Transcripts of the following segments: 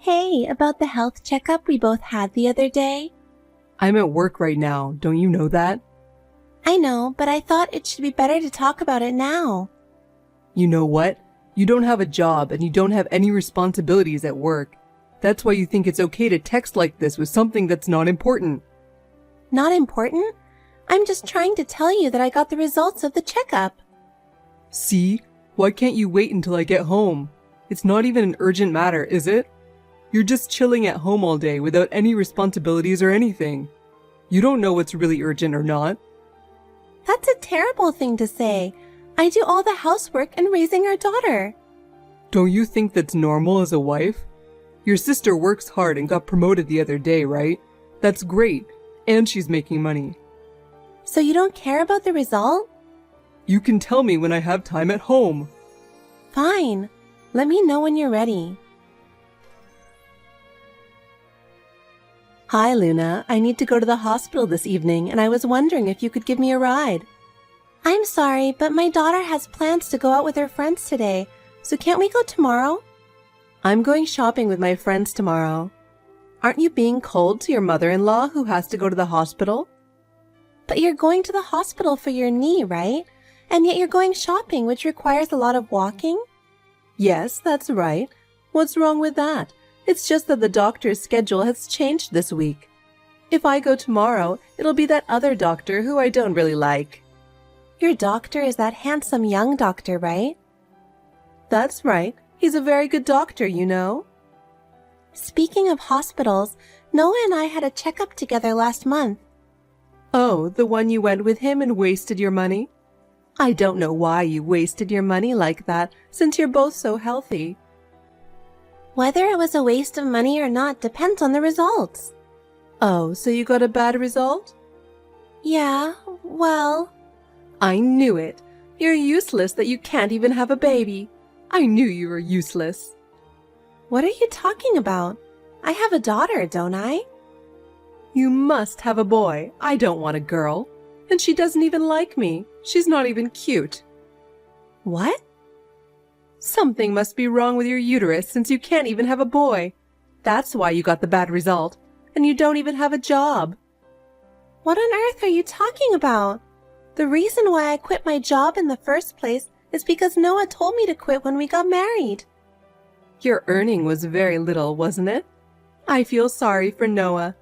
Hey, about the health checkup we both had the other day? I'm at work right now, don't you know that? I know, but I thought it should be better to talk about it now. You know what? You don't have a job and you don't have any responsibilities at work. That's why you think it's okay to text like this with something that's not important. Not important? I'm just trying to tell you that I got the results of the checkup. See? Why can't you wait until I get home? It's not even an urgent matter, is it? You're just chilling at home all day without any responsibilities or anything. You don't know what's really urgent or not. That's a terrible thing to say. I do all the housework and raising our daughter. Don't you think that's normal as a wife? Your sister works hard and got promoted the other day, right? That's great. And she's making money. So you don't care about the result? You can tell me when I have time at home. Fine. Let me know when you're ready. Hi, Luna. I need to go to the hospital this evening, and I was wondering if you could give me a ride. I'm sorry, but my daughter has plans to go out with her friends today, so can't we go tomorrow? I'm going shopping with my friends tomorrow. Aren't you being cold to your mother-in-law who has to go to the hospital? But you're going to the hospital for your knee, right? And yet you're going shopping, which requires a lot of walking? Yes, that's right. What's wrong with that? It's just that the doctor's schedule has changed this week. If I go tomorrow, it'll be that other doctor who I don't really like. Your doctor is that handsome young doctor, right? That's right. He's a very good doctor, you know. Speaking of hospitals, Noah and I had a checkup together last month. Oh, the one you went with him and wasted your money? I don't know why you wasted your money like that, since you're both so healthy. Whether it was a waste of money or not depends on the results. Oh, so you got a bad result? Yeah, well... I knew it. You're useless that you can't even have a baby. I knew you were useless. What are you talking about? I have a daughter, don't I? You must have a boy. I don't want a girl. And she doesn't even like me. She's not even cute. What? Something must be wrong with your uterus since you can't even have a boy. That's why you got the bad result. And you don't even have a job. What on earth are you talking about? The reason why I quit my job in the first place is because Noah told me to quit when we got married. Your earning was very little, wasn't it? I feel sorry for Noah.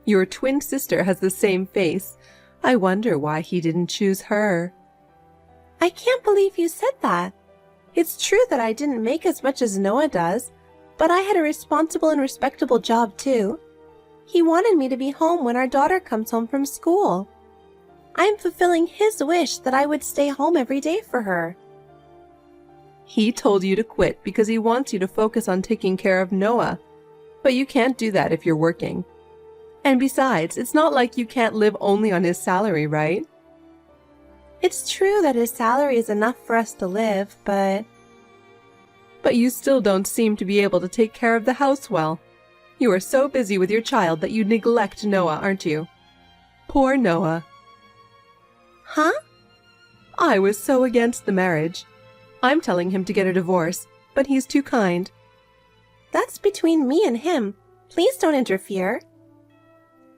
Your twin sister has the same face. I wonder why he didn't choose her. I can't believe you said that. It's true that I didn't make as much as Noah does, but I had a responsible and respectable job too. He wanted me to be home when our daughter comes home from school. I'm fulfilling his wish that I would stay home every day for her. He told you to quit because he wants you to focus on taking care of Noah, but you can't do that if you're working. And besides, it's not like you can't live only on his salary, right? It's true that his salary is enough for us to live, but you still don't seem to be able to take care of the house well. You are so busy with your child that you neglect Noah, aren't you? Poor Noah. Huh? I was so against the marriage. I'm telling him to get a divorce, but he's too kind. That's between me and him. Please don't interfere.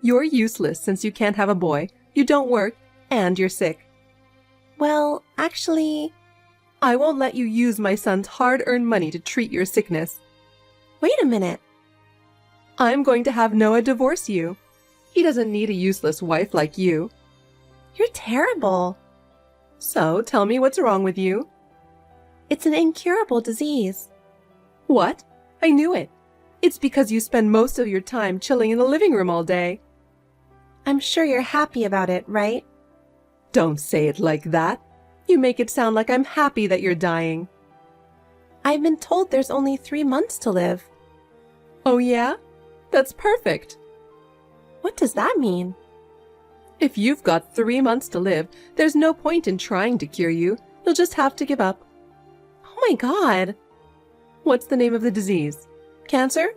You're useless since you can't have a boy, you don't work, and you're sick. Well, actually... I won't let you use my son's hard-earned money to treat your sickness. Wait a minute. I'm going to have Noah divorce you. He doesn't need a useless wife like you. You're terrible. So, tell me what's wrong with you. It's an incurable disease. What? I knew it. It's because you spend most of your time chilling in the living room all day. I'm sure you're happy about it, right? Don't say it like that. You make it sound like I'm happy that you're dying. I've been told there's only 3 months to live. Oh yeah? That's perfect. What does that mean? If you've got 3 months to live, there's no point in trying to cure you. You'll just have to give up. Oh my God. What's the name of the disease? Cancer?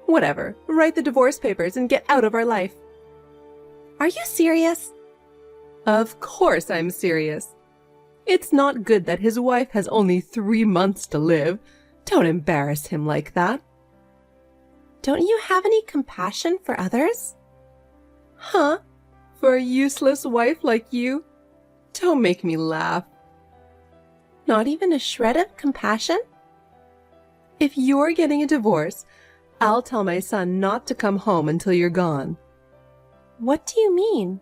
Whatever. Write the divorce papers and get out of our life. Are you serious? Of course I'm serious. It's not good that his wife has only 3 months to live. Don't embarrass him like that. Don't you have any compassion for others? Huh? For a useless wife like you? Don't make me laugh. Not even a shred of compassion? If you're getting a divorce, I'll tell my son not to come home until you're gone. What do you mean?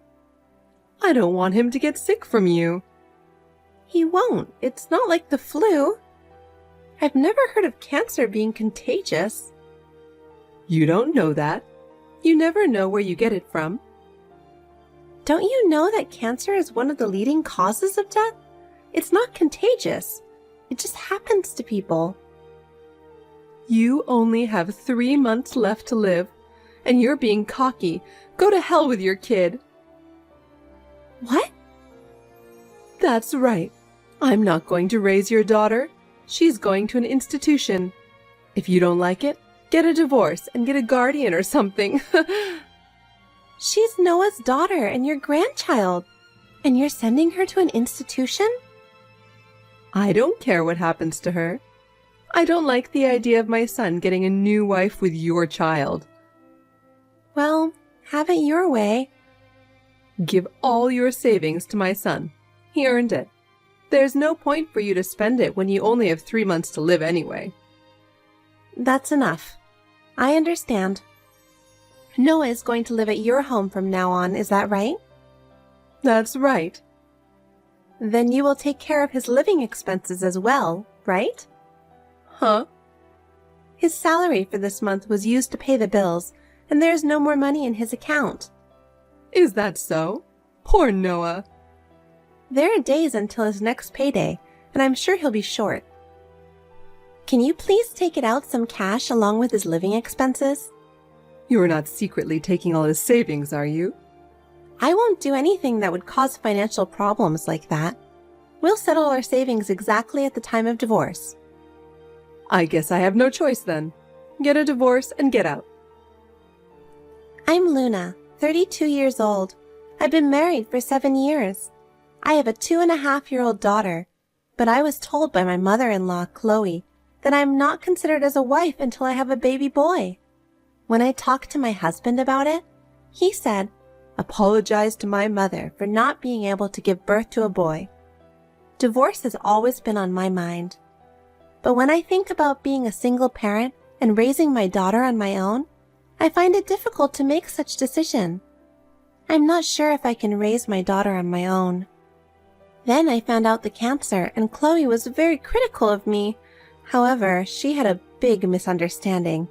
I don't want him to get sick from you. He won't. It's not like the flu. I've never heard of cancer being contagious. You don't know that. You never know where you get it from. Don't you know that cancer is one of the leading causes of death? It's not contagious. It just happens to people. You only have 3 months left to live, and you're being cocky. Go to hell with your kid. What? That's right. I'm not going to raise your daughter. She's going to an institution. If you don't like it, get a divorce and get a guardian or something. She's Noah's daughter and your grandchild. And you're sending her to an institution? I don't care what happens to her. I don't like the idea of my son getting a new wife with your child. Well, have it your way. Give all your savings to my son. He earned it. There's no point for you to spend it when you only have 3 months to live anyway. That's enough. I understand. Noah is going to live at your home from now on, is that right? That's right. Then you will take care of his living expenses as well, right? Huh? His salary for this month was used to pay the bills, and there's no more money in his account. Is that so? Poor Noah. There are days until his next payday, and I'm sure he'll be short. Can you please take it out some cash along with his living expenses? You're not secretly taking all his savings, are you? I won't do anything that would cause financial problems like that. We'll settle our savings exactly at the time of divorce. I guess I have no choice then. Get a divorce and get out. I'm Luna, 32 years old. I've been married for 7 years. I have a 2.5-year-old daughter, but I was told by my mother-in-law, Chloe, that I'm not considered as a wife until I have a baby boy. When I talked to my husband about it, he said, "Apologize to my mother for not being able to give birth to a boy." Divorce has always been on my mind. But when I think about being a single parent and raising my daughter on my own, I find it difficult to make such decision. I'm not sure if I can raise my daughter on my own. Then I found out the cancer, and Chloe was very critical of me. However, she had a big misunderstanding.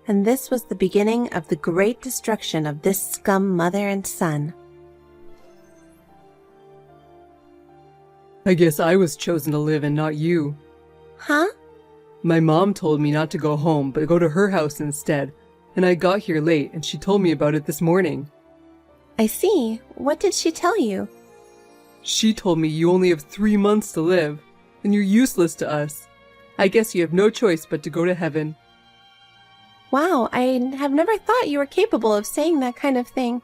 And this was the beginning of the great destruction of this scum mother and son. I guess I was chosen to live and not you. Huh? My mom told me not to go home, but go to her house instead. And I got here late, and she told me about it this morning. I see. What did she tell you? She told me you only have 3 months to live, and you're useless to us. I guess you have no choice but to go to heaven. Wow, I have never thought you were capable of saying that kind of thing.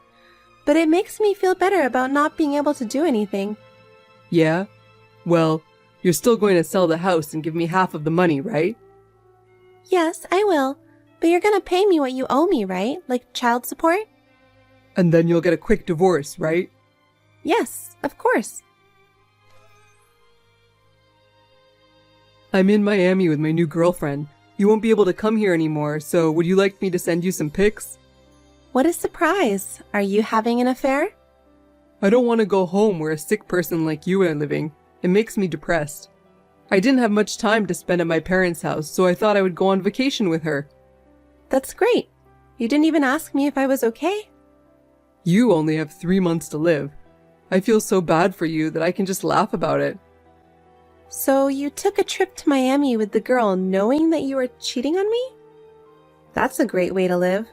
But it makes me feel better about not being able to do anything. Yeah? Well, you're still going to sell the house and give me half of the money, right? Yes, I will. But you're gonna pay me what you owe me, right? Like child support? And then you'll get a quick divorce, right? Yes, of course. I'm in Miami with my new girlfriend. You won't be able to come here anymore, so would you like me to send you some pics? What a surprise. Are you having an affair? I don't want to go home where a sick person like you are living. It makes me depressed. I didn't have much time to spend at my parents' house, so I thought I would go on vacation with her. That's great. You didn't even ask me if I was okay. You only have 3 months to live. I feel so bad for you that I can just laugh about it. So you took a trip to Miami with the girl knowing that you were cheating on me? That's a great way to live.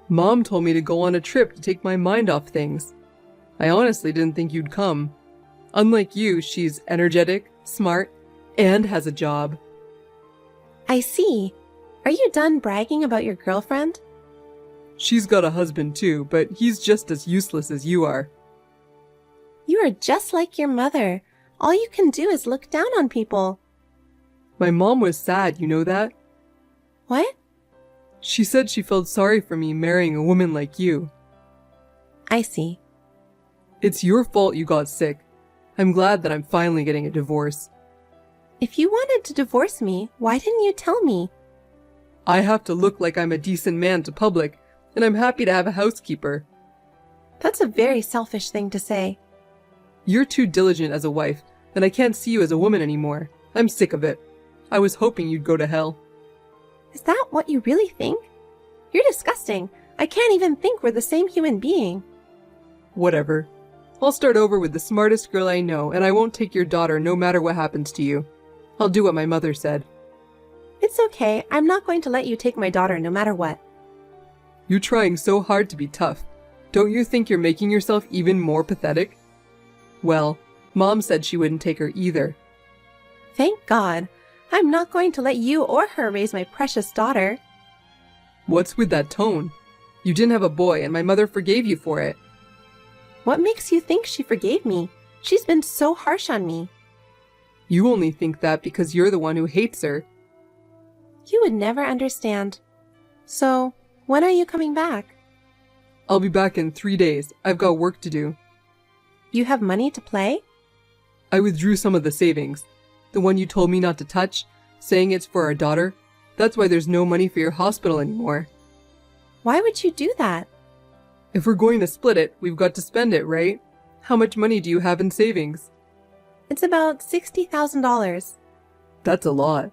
Mom told me to go on a trip to take my mind off things. I honestly didn't think you'd come. Unlike you, she's energetic, smart, and has a job. I see. Are you done bragging about your girlfriend? She's got a husband too, but he's just as useless as you are. You are just like your mother. All you can do is look down on people. My mom was sad, you know that? What? She said she felt sorry for me marrying a woman like you. I see. It's your fault you got sick. I'm glad that I'm finally getting a divorce. If you wanted to divorce me, why didn't you tell me? I have to look like I'm a decent man to public, and I'm happy to have a housekeeper. That's a very selfish thing to say. You're too diligent as a wife, and I can't see you as a woman anymore. I'm sick of it. I was hoping you'd go to hell. Is that what you really think? You're disgusting. I can't even think we're the same human being. Whatever. I'll start over with the smartest girl I know, and I won't take your daughter no matter what happens to you. I'll do what my mother said. It's okay. I'm not going to let you take my daughter no matter what. You're trying so hard to be tough. Don't you think you're making yourself even more pathetic? Well, Mom said she wouldn't take her either. Thank God. I'm not going to let you or her raise my precious daughter. What's with that tone? You didn't have a boy, and my mother forgave you for it. What makes you think she forgave me? She's been so harsh on me. You only think that because you're the one who hates her. You would never understand. So, when are you coming back? I'll be back in 3 days. I've got work to do. You have money to play? I withdrew some of the savings. The one you told me not to touch, saying it's for our daughter. That's why there's no money for your hospital anymore. Why would you do that? If we're going to split it, we've got to spend it, right? How much money do you have in savings? It's about $60,000. That's a lot.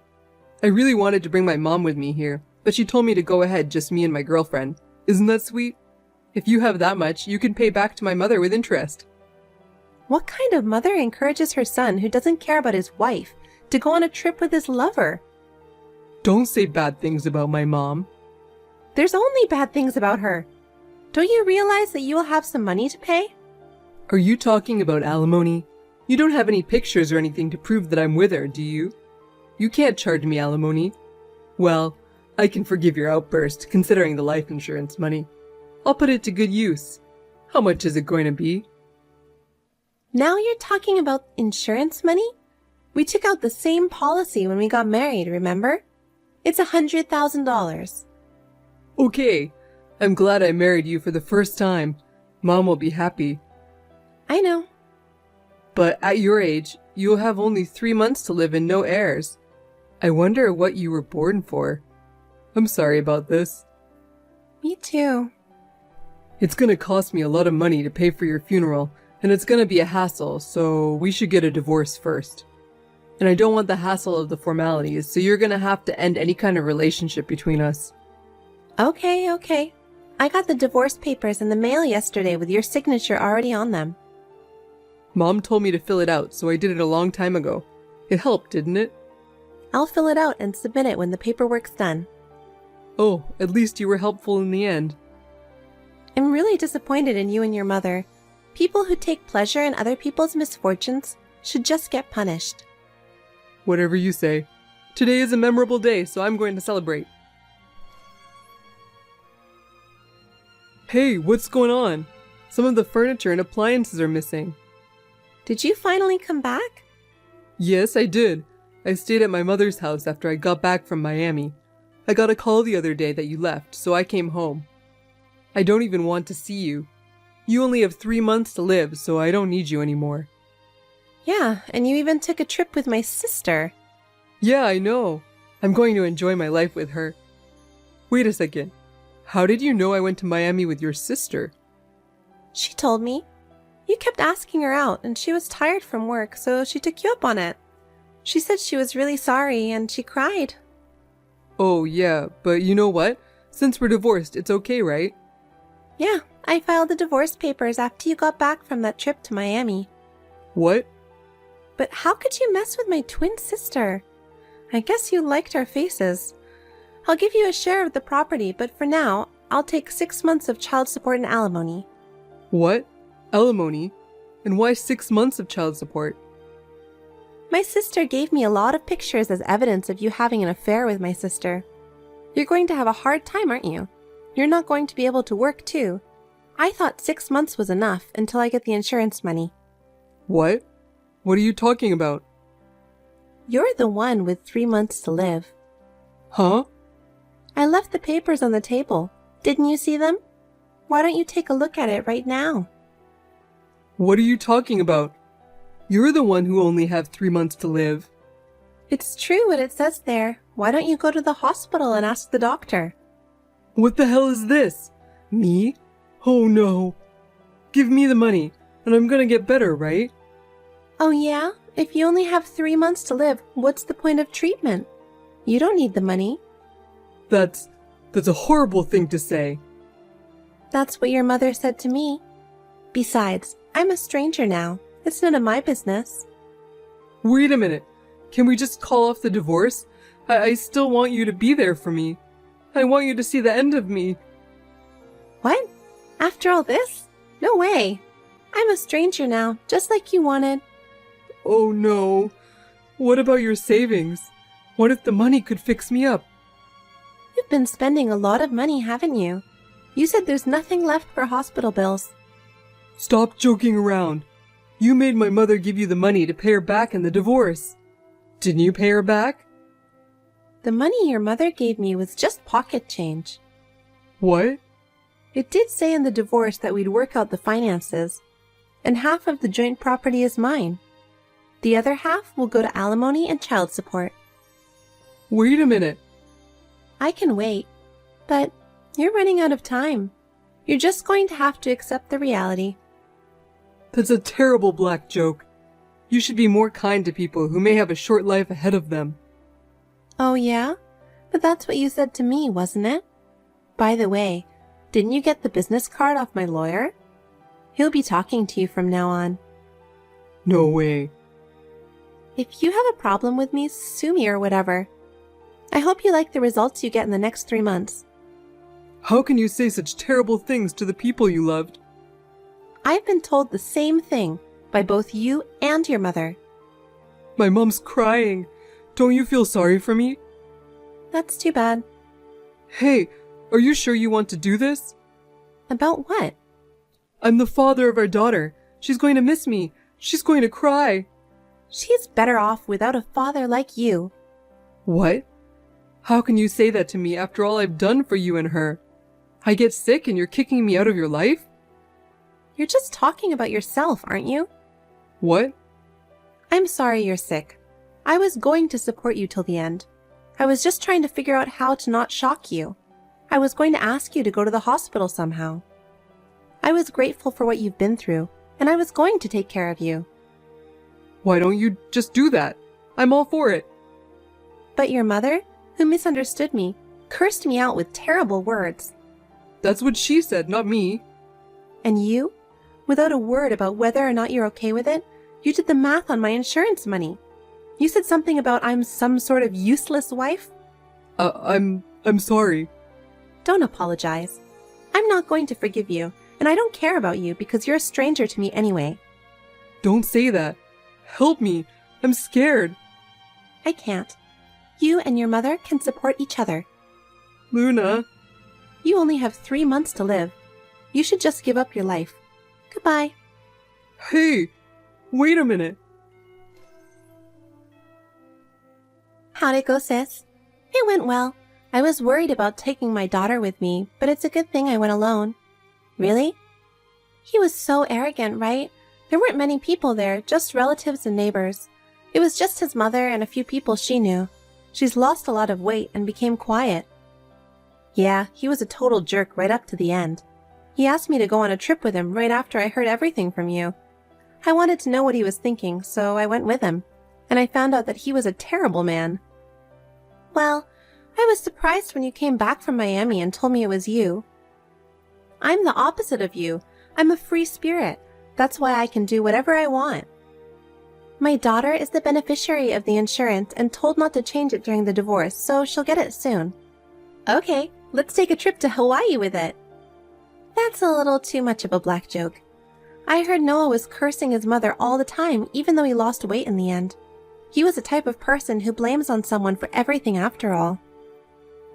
I really wanted to bring my mom with me here, but she told me to go ahead, just me and my girlfriend. Isn't that sweet? If you have that much, you can pay back to my mother with interest. What kind of mother encourages her son who doesn't care about his wife to go on a trip with his lover? Don't say bad things about my mom. There's only bad things about her. Don't you realize that you will have some money to pay? Are you talking about alimony? You don't have any pictures or anything to prove that I'm with her, do you? You can't charge me alimony. Well, I can forgive your outburst, considering the life insurance money. I'll put it to good use. How much is it going to be? Now you're talking about insurance money? We took out the same policy when we got married, remember? It's $100,000. Okay. I'm glad I married you for the first time. Mom will be happy. I know. But at your age, you'll have only 3 months to live and no heirs. I wonder what you were born for. I'm sorry about this. Me too. It's gonna cost me a lot of money to pay for your funeral, and it's gonna be a hassle, so we should get a divorce first. And I don't want the hassle of the formalities, so you're gonna have to end any kind of relationship between us. Okay. I got the divorce papers in the mail yesterday with your signature already on them. Mom told me to fill it out, so I did it a long time ago. It helped, didn't it? I'll fill it out and submit it when the paperwork's done. Oh, at least you were helpful in the end. I'm really disappointed in you and your mother. People who take pleasure in other people's misfortunes should just get punished. Whatever you say. Today is a memorable day, so I'm going to celebrate. Hey, what's going on? Some of the furniture and appliances are missing. Did you finally come back? Yes, I did. I stayed at my mother's house after I got back from Miami. I got a call the other day that you left, so I came home. I don't even want to see you. You only have 3 months to live, so I don't need you anymore. Yeah, and you even took a trip with my sister. Yeah, I know. I'm going to enjoy my life with her. Wait a second. How did you know I went to Miami with your sister? She told me. You kept asking her out, and she was tired from work, so she took you up on it. She said she was really sorry, and she cried. Oh, yeah, but you know what? Since we're divorced, it's okay, right? Yeah, I filed the divorce papers after you got back from that trip to Miami. What? But how could you mess with my twin sister? I guess you liked our faces. I'll give you a share of the property, but for now, I'll take 6 months of child support and alimony. What? Alimony? And why 6 months of child support? My sister gave me a lot of pictures as evidence of you having an affair with my sister. You're going to have a hard time, aren't you? You're not going to be able to work, too. I thought 6 months was enough until I get the insurance money. What? What are you talking about? You're the one with 3 months to live. Huh? I left the papers on the table. Didn't you see them? Why don't you take a look at it right now? What are you talking about? You're the one who only have 3 months to live. It's true what it says there. Why don't you go to the hospital and ask the doctor? What the hell is this? Me? Oh no. Give me the money, and I'm gonna get better, right? Oh yeah? If you only have 3 months to live, what's the point of treatment? You don't need the money. That's a horrible thing to say. That's what your mother said to me. Besides, I'm a stranger now. It's none of my business. Wait a minute. Can we just call off the divorce? I still want you to be there for me. I want you to see the end of me. What? After all this? No way. I'm a stranger now, just like you wanted. Oh no. What about your savings? What if the money could fix me up? You've been spending a lot of money, haven't you? You said there's nothing left for hospital bills. Stop joking around. You made my mother give you the money to pay her back in the divorce. Didn't you pay her back? The money your mother gave me was just pocket change. What? It did say in the divorce that we'd work out the finances, and half of the joint property is mine. The other half will go to alimony and child support. Wait a minute. I can wait, but you're running out of time. You're just going to have to accept the reality. That's a terrible black joke. You should be more kind to people who may have a short life ahead of them. Oh yeah? But that's what you said to me, wasn't it? By the way, didn't you get the business card off my lawyer? He'll be talking to you from now on. No way. If you have a problem with me, sue me or whatever. I hope you like the results you get in the next 3 months. How can you say such terrible things to the people you loved? I've been told the same thing by both you and your mother. My mom's crying. Don't you feel sorry for me? That's too bad. Hey, are you sure you want to do this? About what? I'm the father of our daughter. She's going to miss me. She's going to cry. She's better off without a father like you. What? How can you say that to me after all I've done for you and her? I get sick and you're kicking me out of your life? You're just talking about yourself, aren't you? What? I'm sorry you're sick. I was going to support you till the end. I was just trying to figure out how to not shock you. I was going to ask you to go to the hospital somehow. I was grateful for what you've been through, and I was going to take care of you. Why don't you just do that? I'm all for it. But your mother, who misunderstood me, cursed me out with terrible words. That's what she said, not me. And you, without a word about whether or not you're okay with it, you did the math on my insurance money. You said something about I'm some sort of useless wife? I'm sorry. Don't apologize. I'm not going to forgive you, and I don't care about you because you're a stranger to me anyway. Don't say that. Help me. I'm scared. I can't. You and your mother can support each other. Luna. You only have 3 months to live. You should just give up your life. Goodbye. Hey, wait a minute. How'd it go, sis? It went well. I was worried about taking my daughter with me, but it's a good thing I went alone. Really? He was so arrogant, right? There weren't many people there, just relatives and neighbors. It was just his mother and a few people she knew. She's lost a lot of weight and became quiet. Yeah, he was a total jerk right up to the end. He asked me to go on a trip with him right after I heard everything from you. I wanted to know what he was thinking, so I went with him, and I found out that he was a terrible man. Well, I was surprised when you came back from Miami and told me it was you. I'm the opposite of you. I'm a free spirit. That's why I can do whatever I want. My daughter is the beneficiary of the insurance and told not to change it during the divorce, so she'll get it soon. Okay, let's take a trip to Hawaii with it. That's a little too much of a black joke. I heard Noah was cursing his mother all the time, even though he lost weight in the end. He was the type of person who blames on someone for everything after all.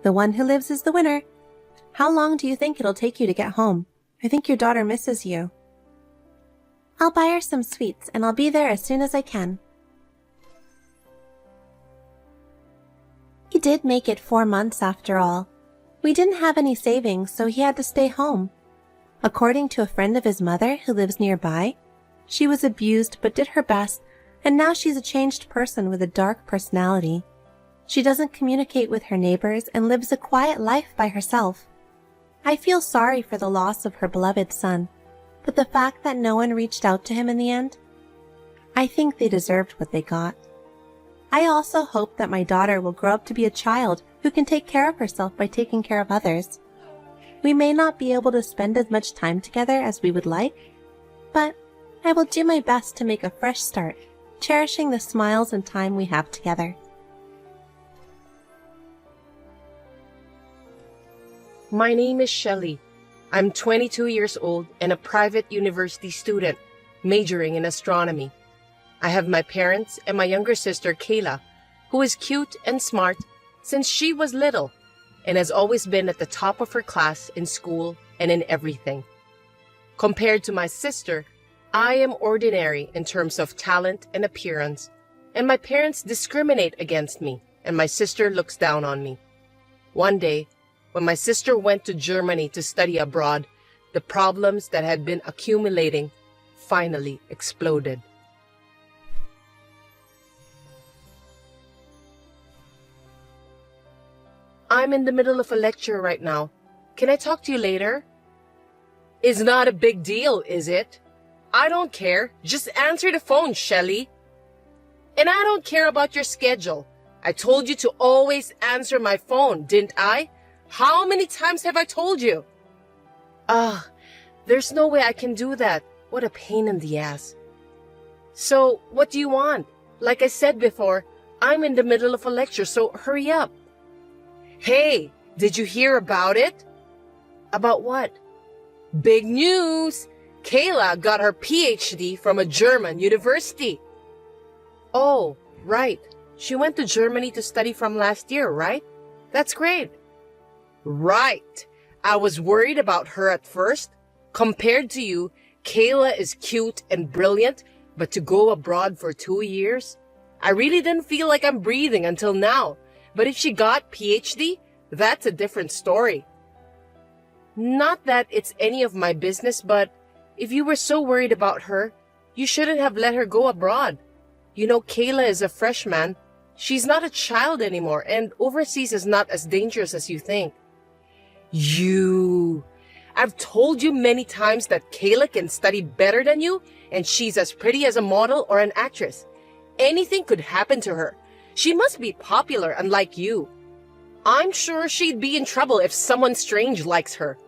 The one who lives is the winner. How long do you think it'll take you to get home? I think your daughter misses you. I'll buy her some sweets, and I'll be there as soon as I can. He did make it 4 months after all. We didn't have any savings, so he had to stay home. According to a friend of his mother who lives nearby, she was abused but did her best, and now she's a changed person with a dark personality. She doesn't communicate with her neighbors and lives a quiet life by herself. I feel sorry for the loss of her beloved son, but the fact that no one reached out to him in the end, I think they deserved what they got. I also hope that my daughter will grow up to be a child who can take care of herself by taking care of others. We may not be able to spend as much time together as we would like, but I will do my best to make a fresh start, cherishing the smiles and time we have together. My name is Shelley. I'm 22 years old and a private university student, majoring in astronomy. I have my parents and my younger sister, Kayla, who is cute and smart since she was little and has always been at the top of her class in school and in everything. Compared to my sister, I am ordinary in terms of talent and appearance, and my parents discriminate against me, and my sister looks down on me. One day, when my sister went to Germany to study abroad, the problems that had been accumulating finally exploded. I'm in the middle of a lecture right now. Can I talk to you later? It's not a big deal, is it? I don't care. Just answer the phone, Shelley. And I don't care about your schedule. I told you to always answer my phone, didn't I? How many times have I told you? There's no way I can do that. What a pain in the ass. So, what do you want? Like I said before, I'm in the middle of a lecture, so hurry up. Hey, did you hear about it? About what? Big news! Kayla got her PhD from a German university. Oh, right. She went to Germany to study from last year, right? That's great. Right. I was worried about her at first. Compared to you, Kayla is cute and brilliant, but to go abroad for 2 years? I really didn't feel like I'm breathing until now. But if she got PhD, that's a different story. Not that it's any of my business, but if you were so worried about her, you shouldn't have let her go abroad. You know, Kayla is a freshman. She's not a child anymore, and overseas is not as dangerous as you think. I've told you many times that Kayla can study better than you, and she's as pretty as a model or an actress. Anything could happen to her. She must be popular, unlike you. I'm sure she'd be in trouble if someone strange likes her.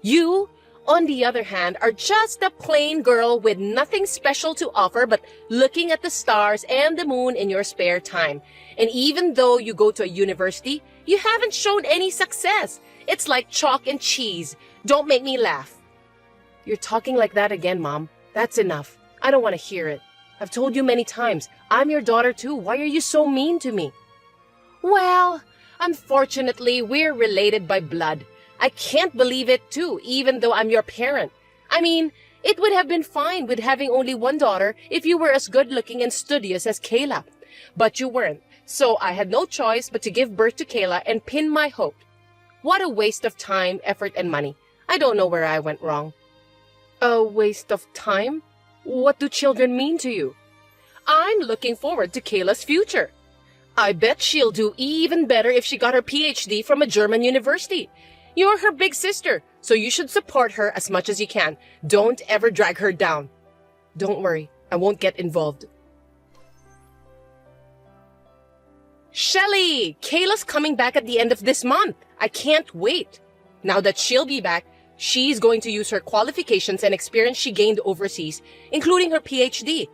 You, on the other hand, are just a plain girl with nothing special to offer but looking at the stars and the moon in your spare time. And even though you go to a university, you haven't shown any success. It's like chalk and cheese. Don't make me laugh. You're talking like that again, Mom. That's enough. I don't want to hear it. I've told you many times, I'm your daughter too. Why are you so mean to me? Well, unfortunately, we're related by blood. I can't believe it too, even though I'm your parent. I mean, it would have been fine with having only one daughter if you were as good-looking and studious as Kayla. But you weren't, so I had no choice but to give birth to Kayla and pin my hope. What a waste of time, effort, and money. I don't know where I went wrong. A waste of time? What do children mean to you? I'm looking forward to Kayla's future. I bet she'll do even better if she got her PhD from a German university. You're her big sister, so you should support her as much as you can. Don't ever drag her down. Don't worry, I won't get involved. Shelley, Kayla's coming back at the end of this month. I can't wait. Now that she'll be back, she's going to use her qualifications and experience she gained overseas, including her PhD.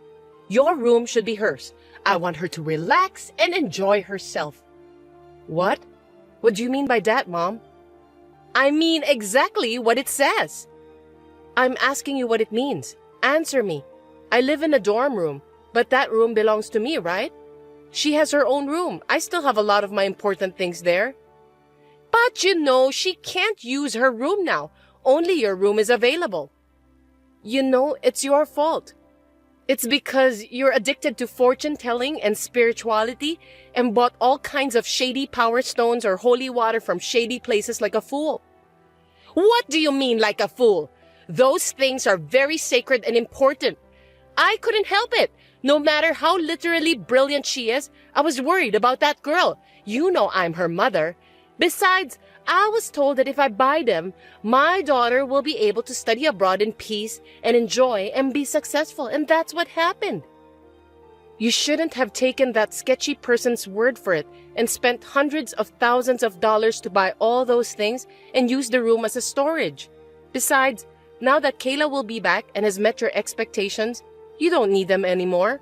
Your room should be hers. I want her to relax and enjoy herself. What? What do you mean by that, Mom? I mean exactly what it says. I'm asking you what it means. Answer me. I live in a dorm room, but that room belongs to me, right? She has her own room. I still have a lot of my important things there. But you know, she can't use her room now. Only your room is available. You know, it's your fault. It's because you're addicted to fortune telling and spirituality and bought all kinds of shady power stones or holy water from shady places like a fool. What do you mean like a fool? Those things are very sacred and important. I couldn't help it. No matter how literally brilliant she is, I was worried about that girl. You know I'm her mother. Besides, I was told that if I buy them, my daughter will be able to study abroad in peace and enjoy and be successful, and that's what happened. You shouldn't have taken that sketchy person's word for it and spent hundreds of thousands of dollars to buy all those things and use the room as a storage. Besides, now that Kayla will be back and has met your expectations, you don't need them anymore.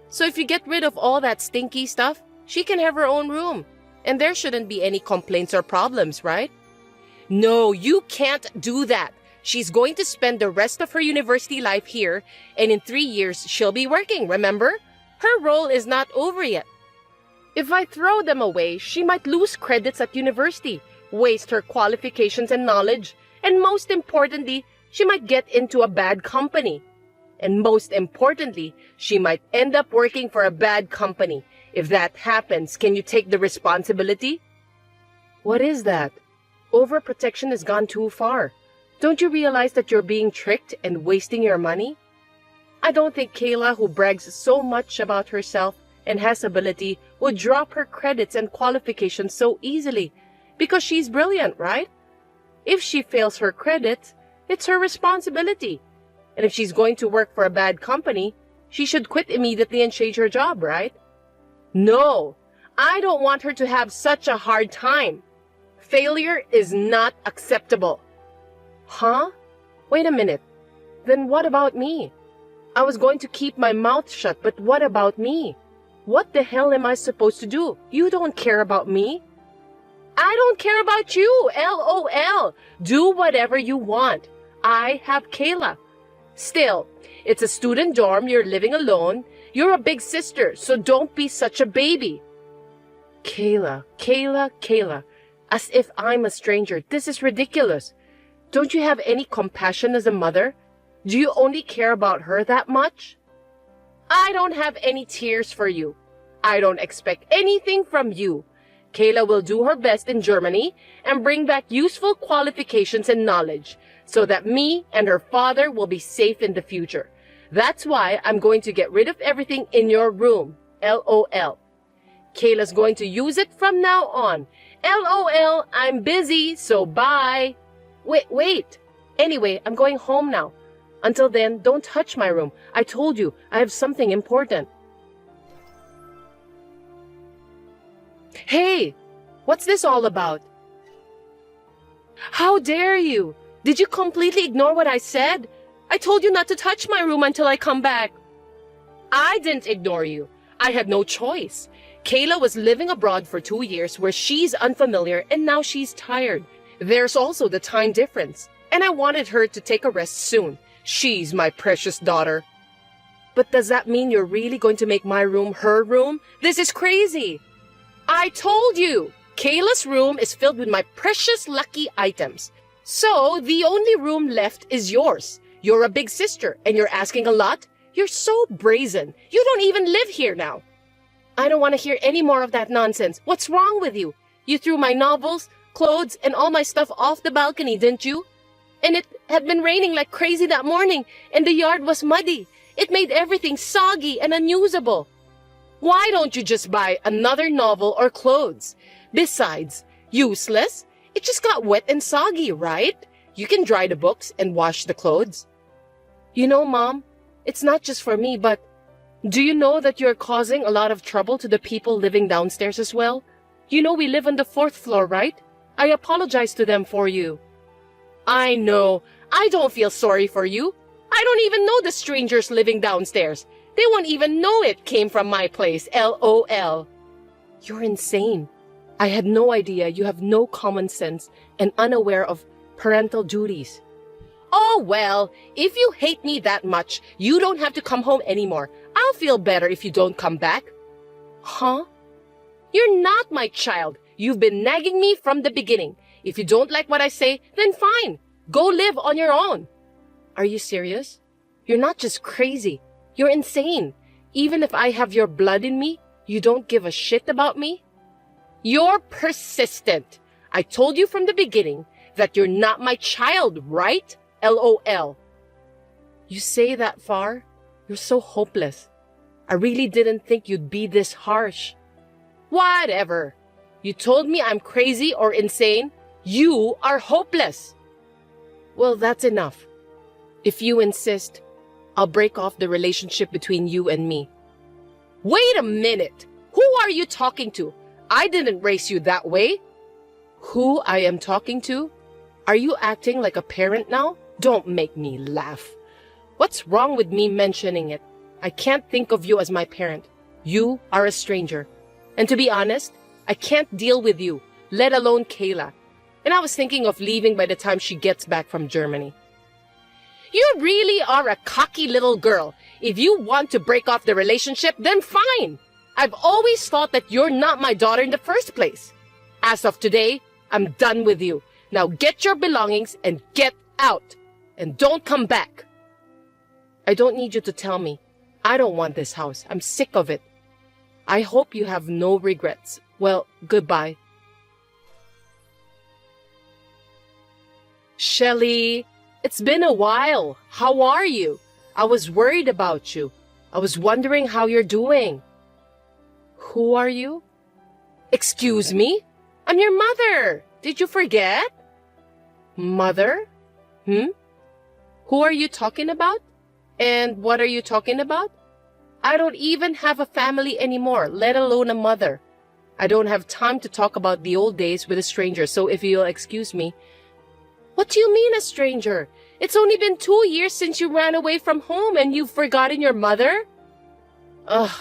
So if you get rid of all that stinky stuff, she can have her own room. And there shouldn't be any complaints or problems, right? No, you can't do that. She's going to spend the rest of her university life here, and in 3 years, she'll be working, remember? Her role is not over yet. If I throw them away, she might lose credits at university, waste her qualifications and knowledge, and most importantly, she might get into a bad company. And most importantly, she might end up working for a bad company. If that happens, can you take the responsibility? What is that? Overprotection has gone too far. Don't you realize that you're being tricked and wasting your money? I don't think Kayla, who brags so much about herself and has ability, would drop her credits and qualifications so easily, because she's brilliant, right? If she fails her credits, it's her responsibility. And if she's going to work for a bad company, she should quit immediately and change her job, right? No, I don't want her to have such a hard time. Failure is not acceptable. Huh? Wait a minute. Then what about me? I was going to keep my mouth shut, but what about me? What the hell am I supposed to do? You don't care about me. I don't care about you, LOL. Do whatever you want. I have Kayla. Still, it's a student dorm, you're living alone. You're a big sister, so don't be such a baby. Kayla, as if I'm a stranger. This is ridiculous. Don't you have any compassion as a mother? Do you only care about her that much? I don't have any tears for you. I don't expect anything from you. Kayla will do her best in Germany and bring back useful qualifications and knowledge so that me and her father will be safe in the future. That's why I'm going to get rid of everything in your room. LOL. Kayla's going to use it from now on. LOL, I'm busy, so bye. Wait. Anyway, I'm going home now. Until then, don't touch my room. I told you, I have something important. Hey, what's this all about? How dare you? Did you completely ignore what I said? I told you not to touch my room until I come back. I didn't ignore you. I had no choice. Kayla was living abroad for 2 years where she's unfamiliar and now she's tired. There's also the time difference, and I wanted her to take a rest soon. She's my precious daughter. But does that mean you're really going to make my room her room? This is crazy. I told you, Kayla's room is filled with my precious lucky items. So the only room left is yours. You're a big sister and you're asking a lot. You're so brazen. You don't even live here now. I don't want to hear any more of that nonsense. What's wrong with you? You threw my novels, clothes, and all my stuff off the balcony, didn't you? And it had been raining like crazy that morning, and the yard was muddy. It made everything soggy and unusable. Why don't you just buy another novel or clothes? Besides, useless? It just got wet and soggy, right? You can dry the books and wash the clothes. You know, Mom, it's not just for me, but do you know that you're causing a lot of trouble to the people living downstairs as well? You know we live on the 4th floor, right? I apologize to them for you. I know. I don't feel sorry for you. I don't even know the strangers living downstairs. They won't even know it came from my place, LOL. You're insane. I had no idea you have no common sense and unaware of parental duties. Oh, well, if you hate me that much, you don't have to come home anymore. I'll feel better if you don't come back. Huh? You're not my child. You've been nagging me from the beginning. If you don't like what I say, then fine. Go live on your own. Are you serious? You're not just crazy. You're insane. Even if I have your blood in me, you don't give a shit about me? You're persistent. I told you from the beginning that you're not my child, right? LOL. You say that far? You're so hopeless. I really didn't think you'd be this harsh. Whatever. You told me I'm crazy or insane. You are hopeless. Well, that's enough. If you insist, I'll break off the relationship between you and me. Wait a minute. Who are you talking to? I didn't raise you that way. Who I am talking to? Are you acting like a parent now? Don't make me laugh. What's wrong with me mentioning it? I can't think of you as my parent. You are a stranger. And to be honest, I can't deal with you, let alone Kayla. And I was thinking of leaving by the time she gets back from Germany. You really are a cocky little girl. If you want to break off the relationship, then fine. I've always thought that you're not my daughter in the first place. As of today, I'm done with you. Now get your belongings and get out. And don't come back. I don't need you to tell me. I don't want this house. I'm sick of it. I hope you have no regrets. Well, goodbye. Shelly, it's been a while. How are you? I was worried about you. I was wondering how you're doing. Who are you? Excuse me? I'm your mother. Did you forget? Mother? Who are you talking about? And what are you talking about? I don't even have a family anymore, let alone a mother. I don't have time to talk about the old days with a stranger, so if you'll excuse me. What do you mean a stranger? It's only been 2 years since you ran away from home and you've forgotten your mother? Ugh.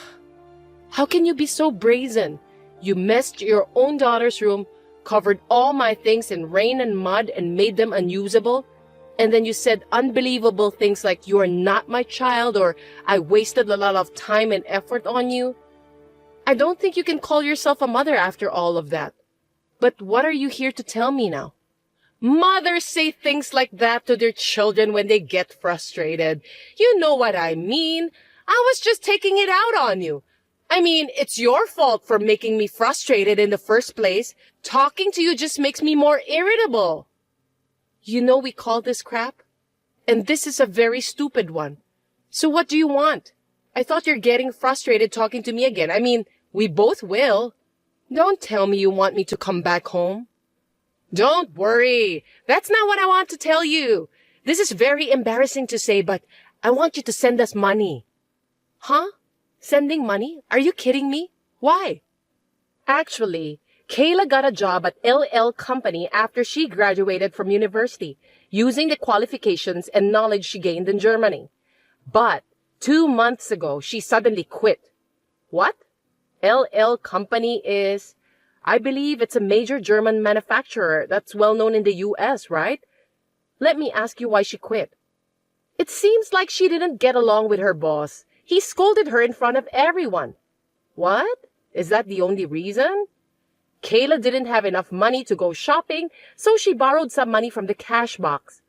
How can you be so brazen? You messed your own daughter's room, covered all my things in rain and mud and made them unusable. And then you said unbelievable things like you are not my child or I wasted a lot of time and effort on you. I don't think you can call yourself a mother after all of that. But what are you here to tell me now? Mothers say things like that to their children when they get frustrated. You know what I mean. I was just taking it out on you. I mean, it's your fault for making me frustrated in the first place. Talking to you just makes me more irritable. You know we call this crap? And this is a very stupid one. So what do you want? I thought you're getting frustrated talking to me again. I mean, we both will. Don't tell me you want me to come back home. Don't worry. That's not what I want to tell you. This is very embarrassing to say, but I want you to send us money. Huh? Sending money? Are you kidding me? Why? Actually, Kayla got a job at LL Company after she graduated from university, using the qualifications and knowledge she gained in Germany. But 2 months ago, she suddenly quit. What? LL Company is, I believe it's a major German manufacturer that's well known in the US, right? Let me ask you why she quit. It seems like she didn't get along with her boss. He scolded her in front of everyone. What? Is that the only reason? Kayla didn't have enough money to go shopping, so she borrowed some money from the cash box.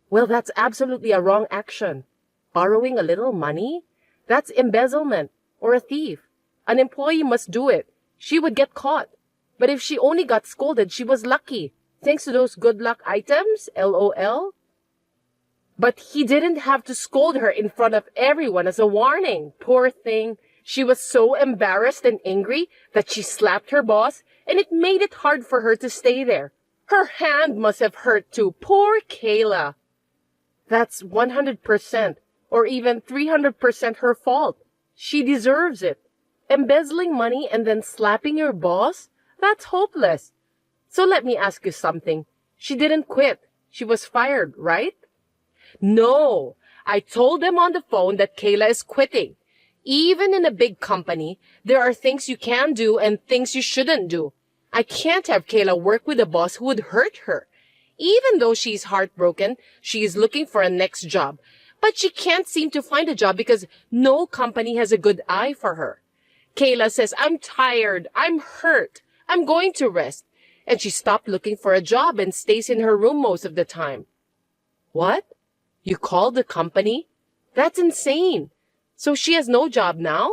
Well, that's absolutely a wrong action. Borrowing a little money? That's embezzlement or a thief. An employee must do it. She would get caught. But if she only got scolded, she was lucky. Thanks to those good luck items, LOL. But he didn't have to scold her in front of everyone as a warning. Poor thing. She was so embarrassed and angry that she slapped her boss, and it made it hard for her to stay there. Her hand must have hurt too. Poor Kayla. That's 100% or even 300% her fault. She deserves it. Embezzling money and then slapping your boss? That's hopeless. So let me ask you something. She didn't quit. She was fired, right? No. I told them on the phone that Kayla is quitting. Even in a big company, there are things you can do and things you shouldn't do. I can't have Kayla work with a boss who would hurt her. Even though she's heartbroken, she is looking for a next job. But she can't seem to find a job because no company has a good eye for her. Kayla says, I'm tired, I'm hurt, I'm going to rest. And she stopped looking for a job and stays in her room most of the time. What? You called the company? That's insane. So she has no job now?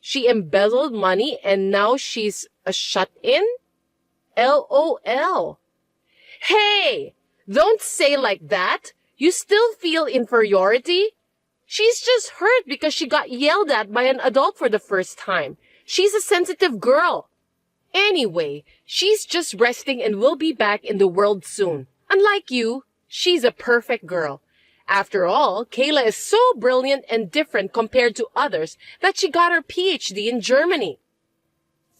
She embezzled money and now she's a shut-in? LOL. Hey, don't say like that. You still feel inferiority? She's just hurt because she got yelled at by an adult for the first time. She's a sensitive girl. Anyway, she's just resting and will be back in the world soon. Unlike you, she's a perfect girl. After all, Kayla is so brilliant and different compared to others that she got her PhD in Germany.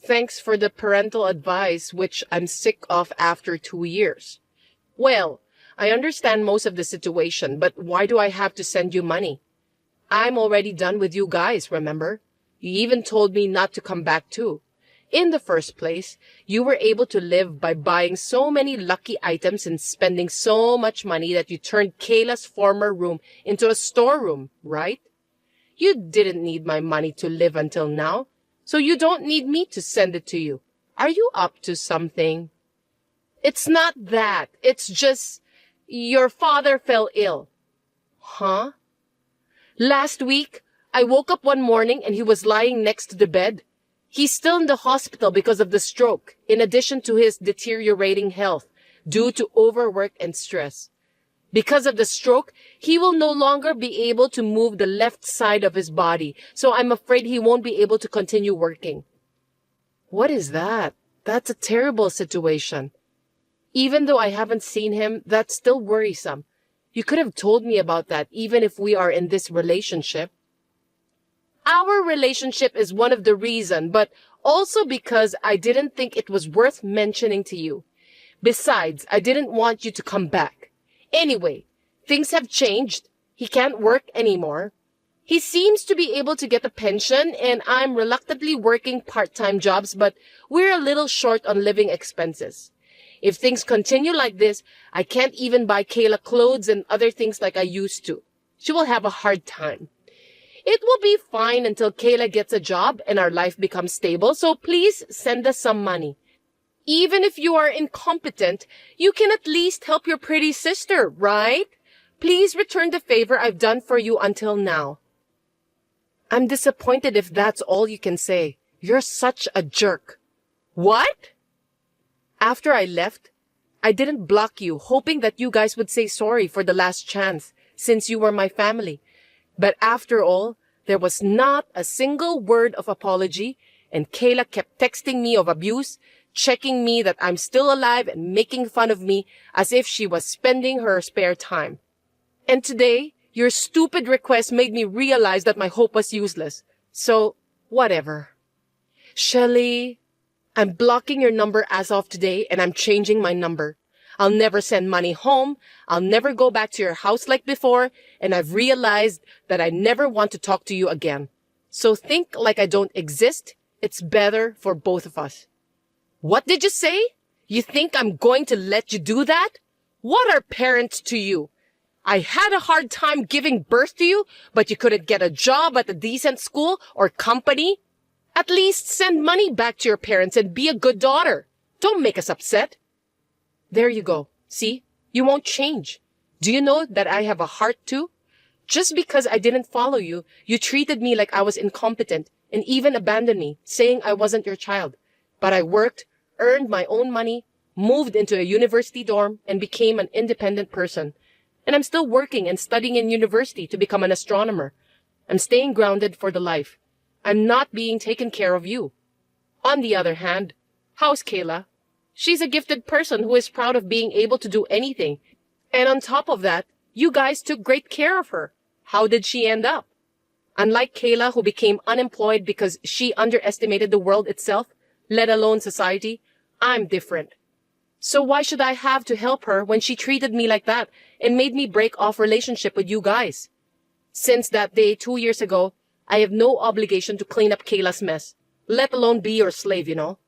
Thanks for the parental advice, which I'm sick of after 2 years. Well, I understand most of the situation, but why do I have to send you money? I'm already done with you guys, remember? You even told me not to come back too. In the first place, you were able to live by buying so many lucky items and spending so much money that you turned Kayla's former room into a storeroom, right? You didn't need my money to live until now, so you don't need me to send it to you. Are you up to something? It's not that. It's just your father fell ill. Huh? Last week, I woke up one morning and he was lying next to the bed. He's still in the hospital because of the stroke, in addition to his deteriorating health due to overwork and stress. Because of the stroke, he will no longer be able to move the left side of his body, so I'm afraid he won't be able to continue working. What is that? That's a terrible situation. Even though I haven't seen him, that's still worrisome. You could have told me about that even if we are in this relationship. Our relationship is one of the reasons, but also because I didn't think it was worth mentioning to you. Besides, I didn't want you to come back. Anyway, things have changed. He can't work anymore. He seems to be able to get a pension, and I'm reluctantly working part-time jobs, but we're a little short on living expenses. If things continue like this, I can't even buy Kayla clothes and other things like I used to. She will have a hard time. It will be fine until Kayla gets a job and our life becomes stable, so please send us some money. Even if you are incompetent, you can at least help your pretty sister, right? Please return the favor I've done for you until now. I'm disappointed if that's all you can say. You're such a jerk. What? After I left, I didn't block you, hoping that you guys would say sorry for the last chance, since you were my family. But after all, there was not a single word of apology, and Kayla kept texting me of abuse, checking me that I'm still alive and making fun of me as if she was spending her spare time. And today, your stupid request made me realize that my hope was useless. So, whatever. Shelly, I'm blocking your number as of today, and I'm changing my number. I'll never send money home. I'll never go back to your house like before, and I've realized that I never want to talk to you again. So think like I don't exist. It's better for both of us. What did you say? You think I'm going to let you do that? What are parents to you? I had a hard time giving birth to you, but you couldn't get a job at a decent school or company. At least send money back to your parents and be a good daughter. Don't make us upset. There you go. See? You won't change. Do you know that I have a heart too? Just because I didn't follow you, you treated me like I was incompetent and even abandoned me, saying I wasn't your child. But I worked, earned my own money, moved into a university dorm, and became an independent person. And I'm still working and studying in university to become an astronomer. I'm staying grounded for the life. I'm not being taken care of you. On the other hand, how's Kayla? She's a gifted person who is proud of being able to do anything. And on top of that, you guys took great care of her. How did she end up? Unlike Kayla, who became unemployed because she underestimated the world itself, let alone society, I'm different. So why should I have to help her when she treated me like that and made me break off relationship with you guys? Since that day 2 years ago, I have no obligation to clean up Kayla's mess, let alone be your slave, you know?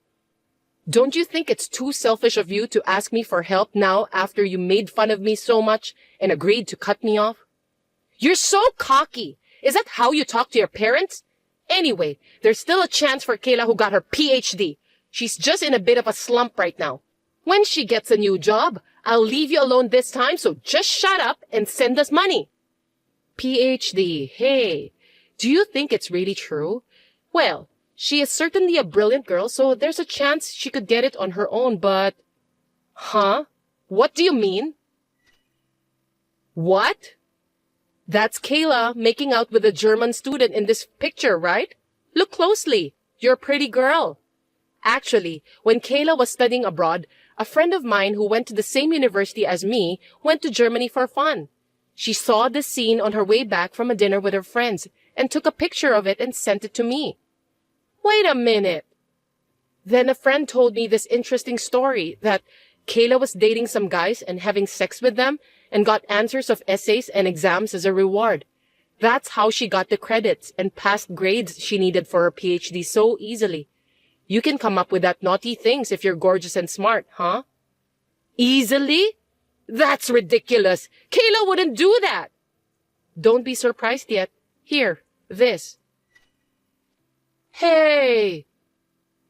Don't you think it's too selfish of you to ask me for help now after you made fun of me so much and agreed to cut me off? You're so cocky. Is that how you talk to your parents? Anyway, there's still a chance for Kayla who got her PhD. She's just in a bit of a slump right now. When she gets a new job, I'll leave you alone this time, so just shut up and send us money. PhD, hey, Do you think it's really true? Well, she is certainly a brilliant girl, so there's a chance she could get it on her own, but... Huh? What do you mean? What? That's Kayla making out with a German student in this picture, right? Look closely. You're a pretty girl. Actually, when Kayla was studying abroad, a friend of mine who went to the same university as me went to Germany for fun. She saw this scene on her way back from a dinner with her friends and took a picture of it and sent it to me. Wait a minute. Then a friend told me this interesting story that Kayla was dating some guys and having sex with them and got answers of essays and exams as a reward. That's how she got the credits and passed grades she needed for her PhD so easily. You can come up with that naughty things if you're gorgeous and smart, huh? Easily? That's ridiculous. Kayla wouldn't do that. Don't be surprised yet. Here, this. Hey!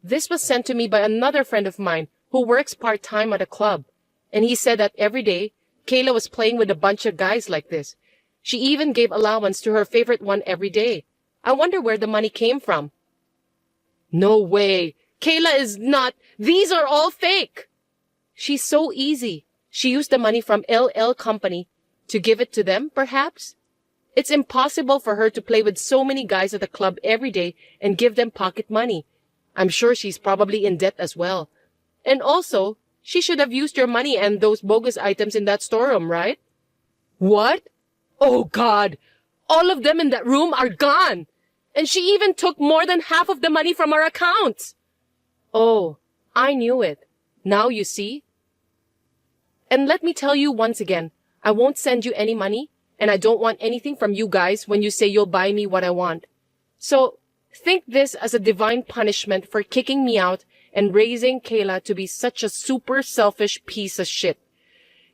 This was sent to me by another friend of mine who works part-time at a club. And he said that every day, Kayla was playing with a bunch of guys like this. She even gave allowance to her favorite one every day. I wonder where the money came from. No way. Kayla is not. These are all fake. She's so easy. She used the money from LL Company to give it to them, perhaps? It's impossible for her to play with so many guys at the club every day and give them pocket money. I'm sure she's probably in debt as well. And also, she should have used your money and those bogus items in that storeroom, right? What? Oh, God. All of them in that room are gone. And she even took more than half of the money from our accounts. Oh, I knew it. Now you see. And let me tell you once again, I won't send you any money, and I don't want anything from you guys when you say you'll buy me what I want. So, think this as a divine punishment for kicking me out and raising Kayla to be such a super selfish piece of shit.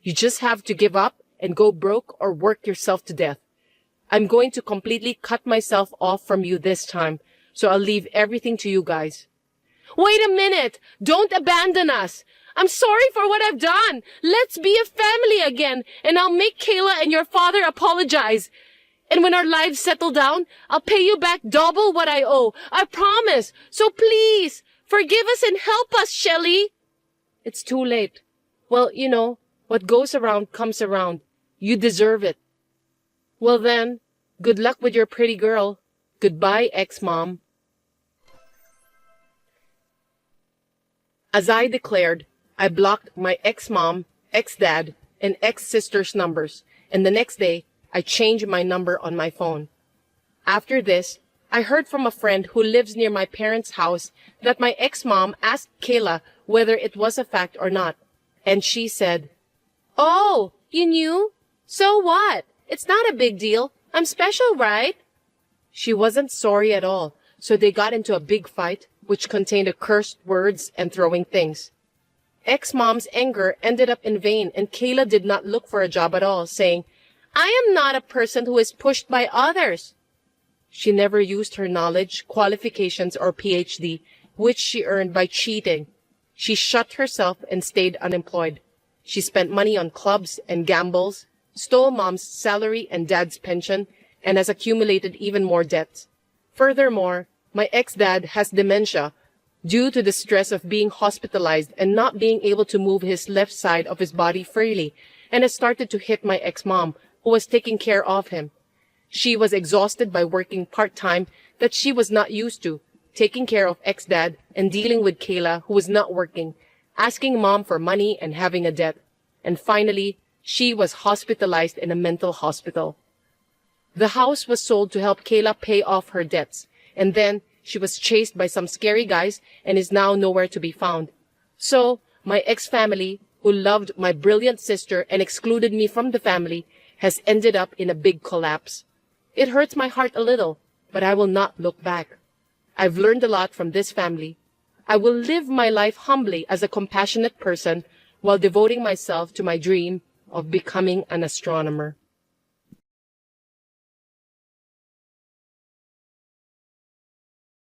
You just have to give up and go broke or work yourself to death. I'm going to completely cut myself off from you this time, so I'll leave everything to you guys. Wait a minute! Don't abandon us! I'm sorry for what I've done! Let's be a family again, and I'll make Kayla and your father apologize. And when our lives settle down, I'll pay you back double what I owe. I promise! So please, forgive us and help us, Shelley! It's too late. Well, you know, what goes around comes around. You deserve it. Well then, good luck with your pretty girl. Goodbye, ex-mom. As I declared, I blocked my ex-mom, ex-dad, and ex-sister's numbers, and the next day, I changed my number on my phone. After this, I heard from a friend who lives near my parents' house that my ex-mom asked Kayla whether it was a fact or not, and she said, "Oh, you knew? So what? It's not a big deal. I'm special, right?" She wasn't sorry at all, so they got into a big fight, which contained cursed words and throwing things. Ex-mom's anger ended up in vain, and Kayla did not look for a job at all, saying, "I am not a person who is pushed by others." She never used her knowledge, qualifications, or PhD, which she earned by cheating. She shut herself and stayed unemployed. She spent money on clubs and gambles, stole mom's salary and dad's pension, and has accumulated even more debts. Furthermore, my ex-dad has dementia due to the stress of being hospitalized and not being able to move his left side of his body freely, and has started to hit my ex-mom, who was taking care of him. She was exhausted by working part-time that she was not used to, taking care of ex-dad and dealing with Kayla, who was not working, asking mom for money and having a debt. And finally, she was hospitalized in a mental hospital. The house was sold to help Kayla pay off her debts, and then she was chased by some scary guys and is now nowhere to be found. So, my ex-family, who loved my brilliant sister and excluded me from the family, has ended up in a big collapse. It hurts my heart a little, but I will not look back. I've learned a lot from this family. I will live my life humbly as a compassionate person while devoting myself to my dream of becoming an astronomer.